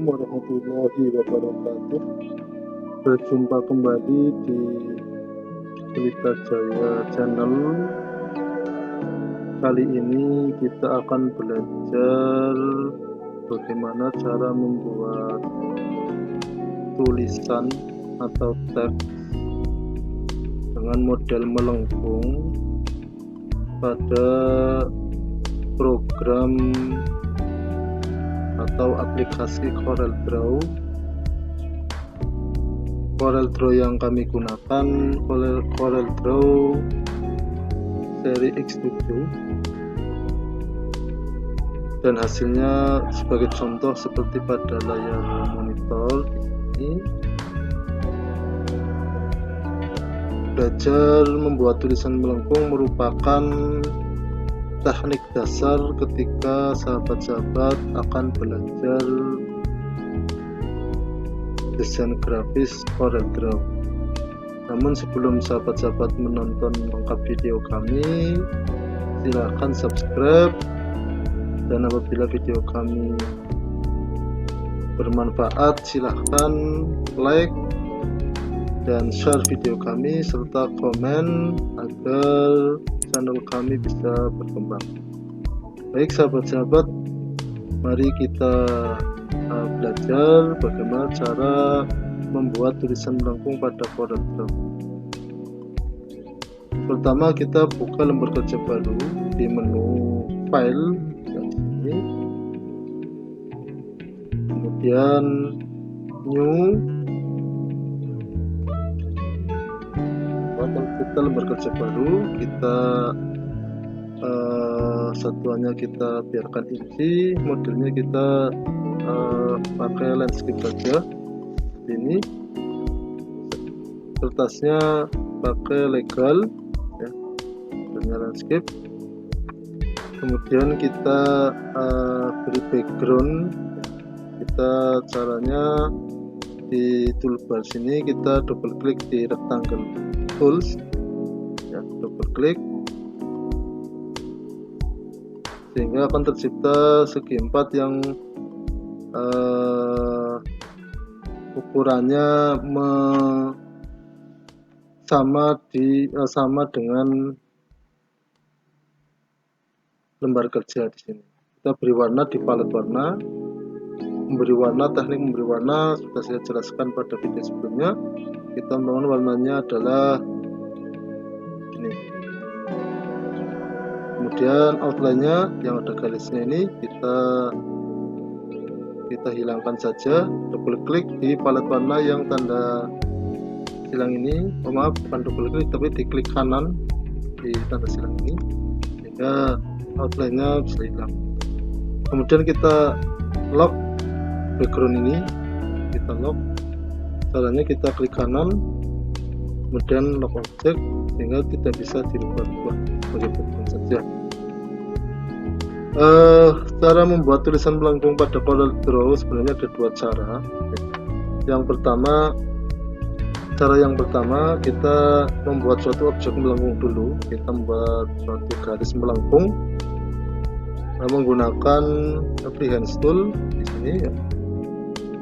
Assalamualaikum warahmatullahi wabarakatuh. Berjumpa kembali di Pelita Jaya Channel. Kali ini kita akan belajar bagaimana cara membuat tulisan atau teks dengan model melengkung pada program atau aplikasi CorelDRAW. CorelDRAW yang kami gunakan CorelDRAW seri X7, dan hasilnya sebagai contoh seperti pada layar monitor di sini. Belajar membuat tulisan melengkung merupakan teknik dasar ketika sahabat-sahabat akan belajar desain grafis CorelDRAW. Namun sebelum sahabat-sahabat menonton lengkap video kami, silahkan subscribe, dan apabila video kami bermanfaat silahkan like dan share video kami serta komen agar channel kami bisa berkembang. Baik sahabat-sahabat, mari kita belajar bagaimana cara membuat tulisan melengkung pada CorelDRAW. Pertama kita buka lembar kerja baru di menu file yang sini, kemudian new. Kalau kita lembar kerja baru, kita satuannya kita biarkan inci, modelnya kita pakai landscape saja. Ini kertasnya pakai legal ya, modelnya landscape. Kemudian kita beri background. Kita caranya di toolbar sini kita double klik di rectangle tools ya, double klik sehingga akan tercipta segi empat yang ukurannya sama dengan lembar kerja di sini. Kita beri warna di palet warna. Memberi warna, teknik memberi warna sudah saya jelaskan pada video sebelumnya. Kita membangun warnanya adalah ini. Kemudian outline-nya yang ada garisnya ini kita hilangkan saja. Double klik di palet warna yang tanda silang ini. Oh maaf, bukan double klik tapi diklik kanan di tanda silang ini sehingga outline-nya bisa hilang. Kemudian kita lock background ini, kita lock. Caranya kita klik kanan, kemudian lock object sehingga tidak bisa dirubah-rubah sebagai background saja. Cara membuat tulisan melengkung pada CorelDRAW sebenarnya ada dua cara. Cara yang pertama kita membuat suatu objek melengkung dulu. Kita membuat suatu garis melengkung menggunakan freehand tool di sini ya.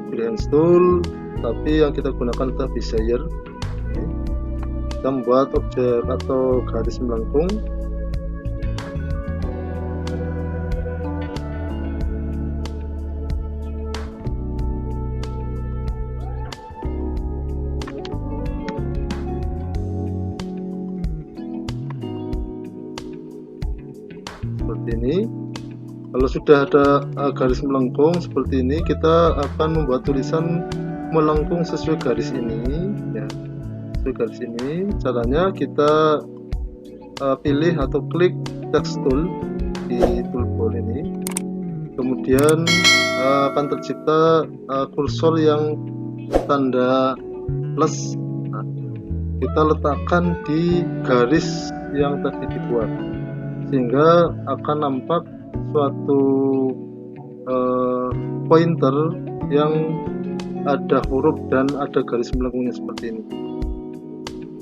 Freehand tool, tapi yang kita gunakan adalah Bezier. Kita membuat objek atau garis melengkung. Seperti ini. Kalau sudah ada garis melengkung seperti ini, kita akan membuat tulisan melengkung sesuai garis ini ya. Sesuai garis ini caranya kita pilih atau klik text tool di toolbar ini, kemudian akan tercipta kursor yang tanda plus. Nah, kita letakkan di garis yang tadi dibuat sehingga akan nampak suatu pointer yang ada huruf dan ada garis melengkungnya seperti ini.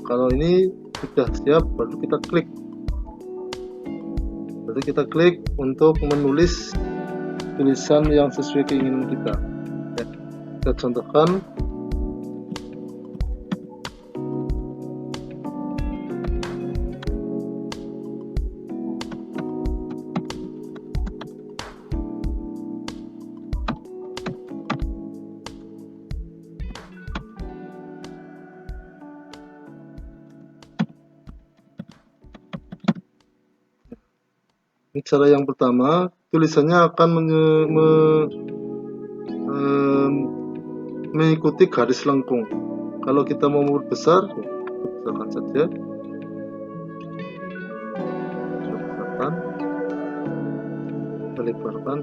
Kalau ini sudah siap, baru kita klik. Baru kita klik untuk menulis tulisan yang sesuai keinginan kita. Ya. kita contohkan. Ini cara yang pertama, tulisannya akan mengikuti garis lengkung. Kalau kita mau memperbesar, besarkan saja. Besarkan, kita lebarkan.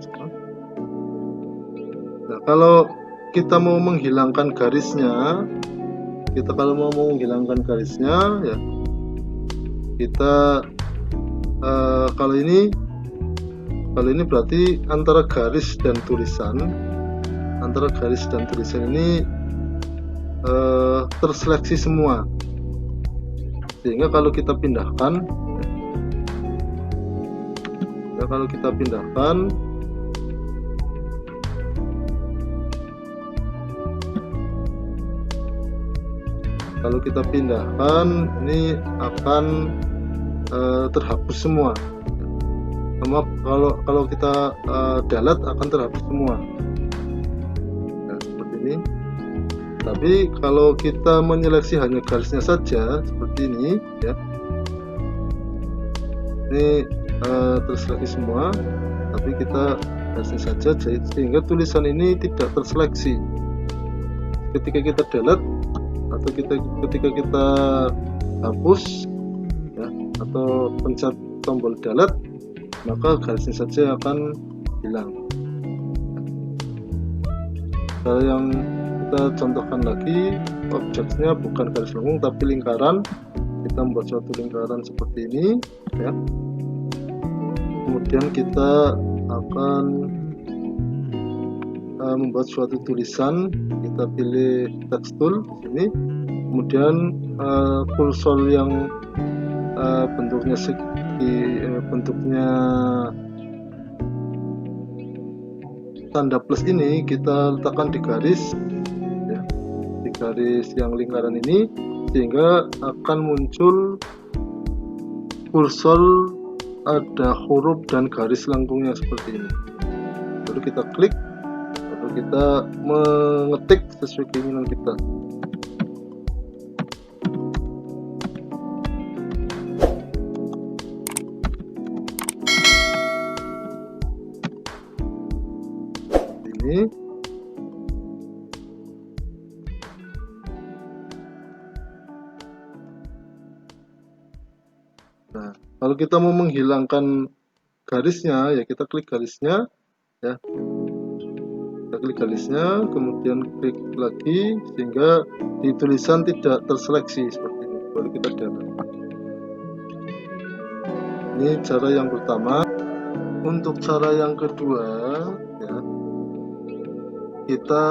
Nah, kalau kita mau menghilangkan garisnya, ya kita kalau ini berarti antara garis dan tulisan ini terseleksi semua, sehingga kalau kita pindahkan ini akan terhapus semua. Maaf, kalau kita delete akan terhapus semua. Nah, seperti ini. Tapi kalau kita menyeleksi hanya garisnya saja seperti ini, ya, ini terseleksi semua, tapi kita garisnya saja, sehingga tulisan ini tidak terseleksi. Ketika kita delete atau ketika kita hapus, ya, atau pencet tombol delete, maka garisnya saja akan hilang. Cara yang kita contohkan lagi, objeknya bukan garis lengkung tapi lingkaran. Kita membuat suatu lingkaran seperti ini, ya. Kemudian kita akan membuat suatu tulisan. Kita pilih text tool di sini, kemudian kursor yang bentuknya tanda plus ini kita letakkan di garis, ya, di garis yang lingkaran ini, sehingga akan muncul kursor ada huruf dan garis lengkungnya seperti ini. Lalu kita klik, lalu kita mengetik sesuai keinginan kita. Ini nah, kalau kita mau menghilangkan garisnya, ya kita klik garisnya, ya, kita klik garisnya, kemudian klik lagi sehingga di tulisan tidak terseleksi seperti ini. Baru kita delete. Ini cara yang pertama. Untuk cara yang kedua, ya, kita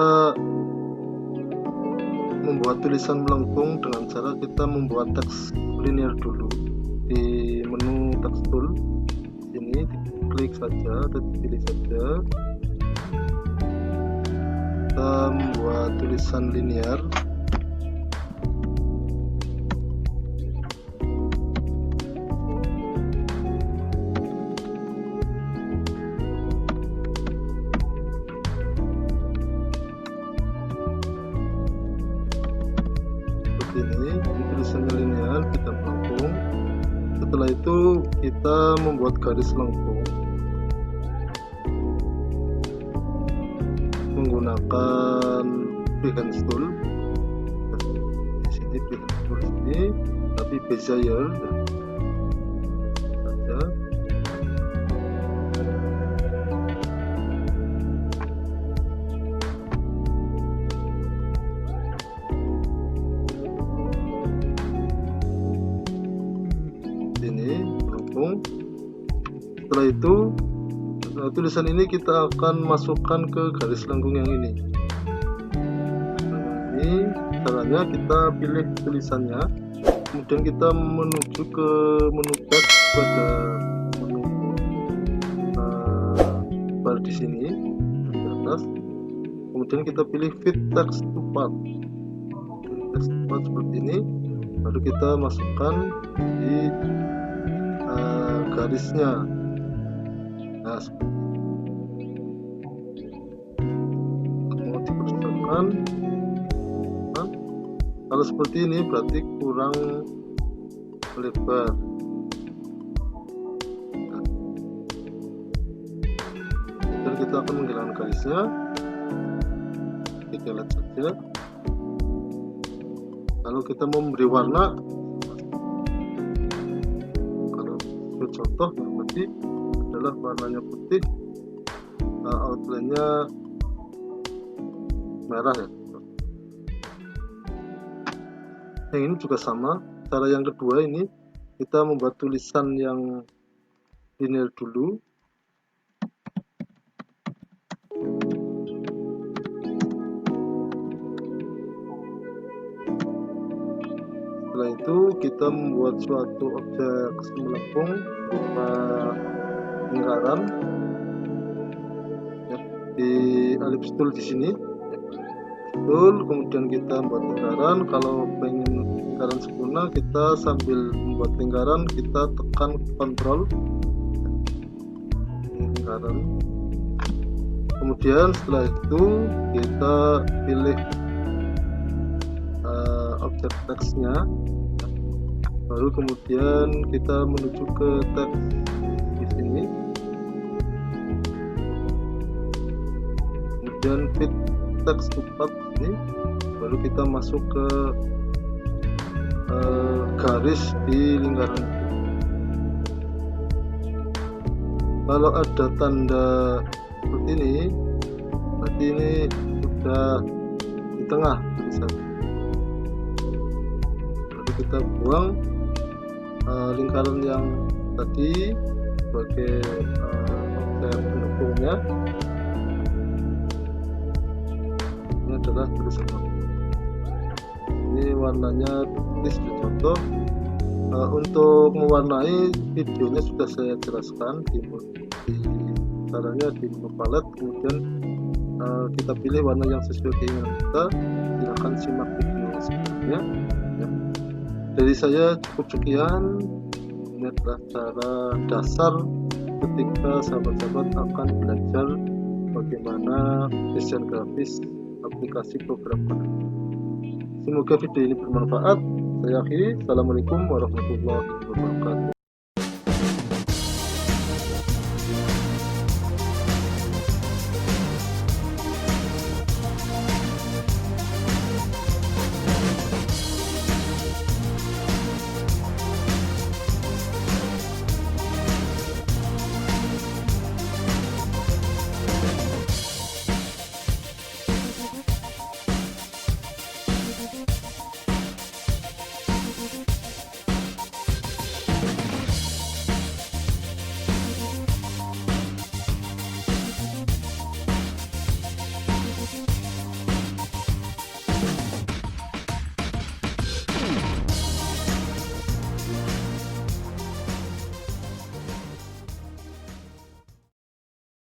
membuat tulisan melengkung dengan cara kita membuat teks linear dulu. Di menu text tool ini diklik saja atau dipilih saja, kita membuat tulisan linear. Ini tulisannya linear, kita melengkung. Setelah itu kita membuat garis lengkung menggunakan freehand tool. Di sini freehand tool ini, tapi Bezier saja. Setelah itu tulisan ini kita akan masukkan ke garis lengkung yang ini. Ini caranya, kita pilih tulisannya, kemudian kita menuju ke menu back pada menu bar di sini di atas, kemudian kita pilih fit text to path. Text to path seperti ini, lalu kita masukkan di garisnya. Nah, seperti ini. Mau dibesarkan. Nah, kalau seperti ini berarti kurang lebar. Dan kita akan menghilangkan garisnya. Kita lihat saja. Lalu kita memberi warna. Kalau contoh berarti adalah warnanya putih, outline-nya merah ya. Yang ini juga sama. Cara yang kedua ini kita membuat tulisan yang linear dulu. Setelah itu kita membuat suatu objek melengkung berupa lingkaran ya, di elips tool di sini. Tool, kemudian kita membuat lingkaran. Kalau pengen lingkaran sempurna, kita sambil membuat lingkaran kita tekan Ctrl lingkaran. Kemudian setelah itu kita pilih objek teksnya, baru kemudian kita menuju ke teks di sini, kemudian fit text to path ini, baru kita masuk ke garis di lingkaran itu. Kalau ada tanda seperti ini, berarti ini sudah di tengah tulisan. Lalu kita buang lingkaran yang tadi sebagai objek pendukungnya. Ini adalah tulisan. Ini warnanya putih sebagai contoh. Untuk mewarnai, videonya sudah saya jelaskan di caranya di menu palette. Kemudian kita pilih warna yang sesuai keinginan kita. Silahkan simak video sebelumnya ya. Dari saya cukup sekian. Ini adalah cara dasar ketika sahabat-sahabat akan belajar bagaimana desain grafis aplikasi program Corel. Semoga video ini bermanfaat. Saya akhiri. Assalamualaikum warahmatullahi wabarakatuh.